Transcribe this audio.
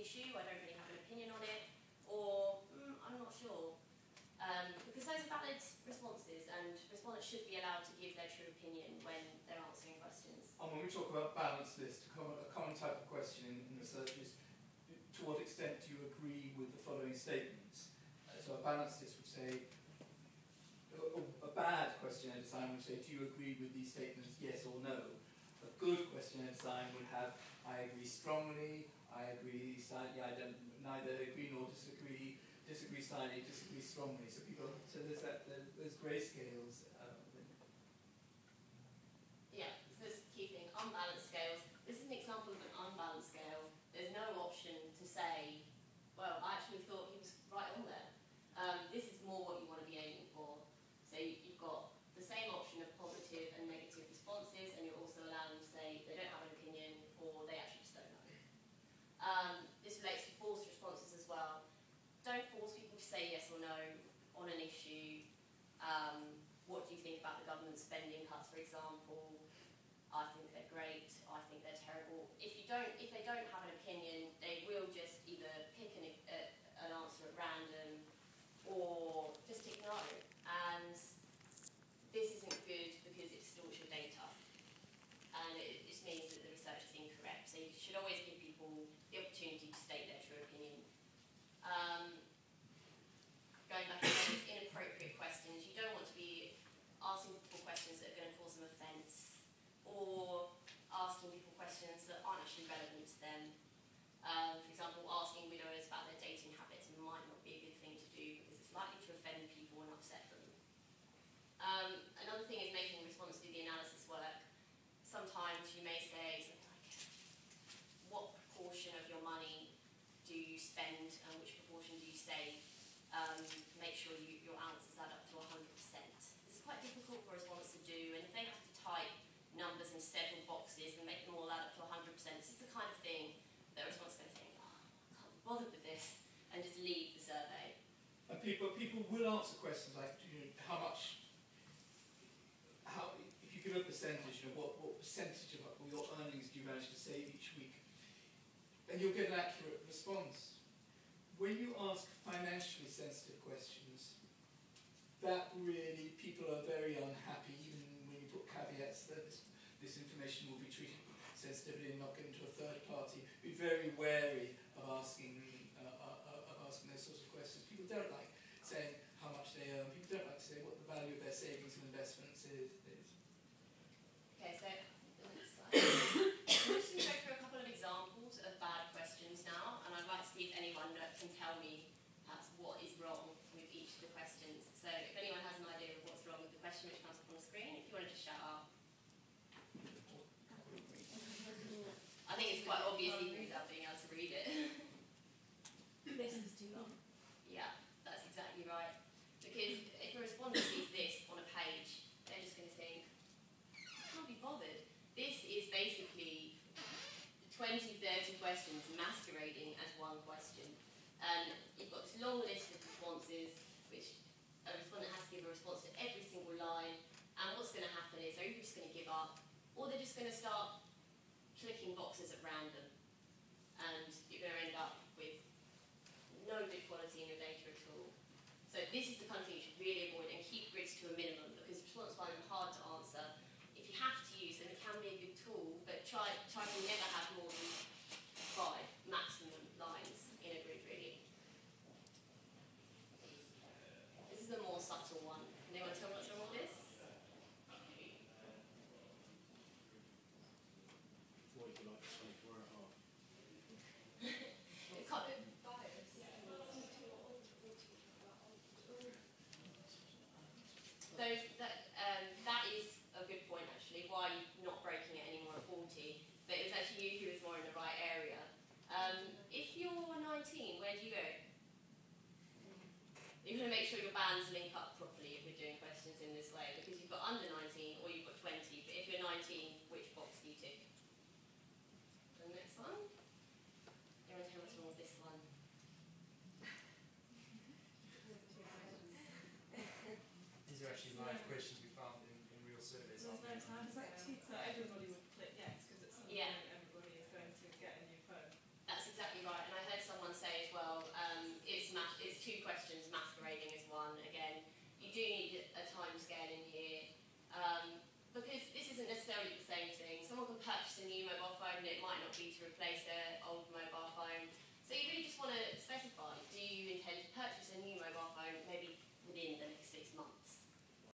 issue, I don't really have an opinion on it, or I'm not sure. Because those are valid responses, and respondents should be allowed to give their true opinion when they're answering questions. And when we talk about balanced list, a common type of question in research is, to what extent do you agree with the following statements? So a balanced list would say, a bad questionnaire design would say, do you agree with these statements, yes or no? A good questionnaire design would have, I agree strongly, I agree slightly, I don't neither agree nor disagree, disagree slightly, disagree strongly. So there's grayscales. Yeah, so this is the key thing, unbalanced scales. This is an example of an unbalanced scale. There's no option to say, well, I actually thought he was right on there. This is more what you want to be aiming for. So you've got the same option of positive and negative responses, and you're also allowing them to say they don't have an opinion or they actually just don't know. This relates to false responses as well. Don't force people to say yes or no on an issue. What do you think about the government spending cuts, for example? I think they're great, I think they're terrible. If they don't have an opinion, they will just either pick an answer at random or just ignore it. And this isn't good because it distorts your data. And it just means that the research is incorrect. So you should always give people the opportunity to state their true opinion. Going back to those inappropriate questions, you don't want to be asking people questions that are going to cause them offence, or asking people questions that aren't actually relevant to them. For example, asking widowers about their dating habits might not be a good thing to do because it's likely to offend people and upset them. Another thing is making respondents do the analysis work. Sometimes you may say something like, what proportion of your money do you spend and which proportion do you save? Make sure your answers add up to 100%. This is quite difficult for respondents to do, and if they have to type numbers in several boxes and make them all add up to 100%, this is the kind of thing that respondents are going to think, oh, I can't be bothered with this, and just leave the survey. And people will answer questions like, if you give a percentage, what percentage of your earnings do you manage to save each week? And you'll get an accurate response. When you ask financially sensitive questions, that really, people are very unhappy, even when you put caveats that this information will be treated sensitively and not given to a third party. Be very wary of asking those sorts of questions. People don't like saying how much they earn. People don't like to say what the value of their savings and investments is. Okay, so the next slide. I'm just going to go through a couple of examples of bad questions now, and I'd like to see if anyone can tell me perhaps what is wrong with each of the questions. So if anyone has an idea of what's wrong with the question which comes up on the screen, if you want to just shout out. I think it's quite obvious even without being able to read it. This is too long. Yeah, that's exactly right. Because if a respondent sees this on a page, they're just going to think, I can't be bothered. This is basically 20, 30 questions masquerading as one question. And you've got this long list of responses, which a respondent has to give a response to every single line. And what's going to happen is they're either just going to give up, or they're just going to start clicking boxes at random. And you're going to end up with no good quality in your data at all. So this is the kind of thing you should really avoid and keep grids to a minimum, because respondents find them hard to answer. If you have to use them, it can be a good tool, but try to never have more than 5 maximum lines in a grid, really. This is a more subtle one. Can anyone tell me what's wrong with this? What if you like 24 and a half? It's quite that is a good point, actually, why you're not breaking it anymore at 40. But it was actually you who was more in the right area. If you're 19, where do you go? You're going to make sure your bands link up properly if you're doing questions in this way, because you've got under 19 or you've got 20. But if you're 19, which box do you tick? The next one. Everyone tell me what's wrong with this one. These are actually live questions we found in real surveys. There's no time, so everybody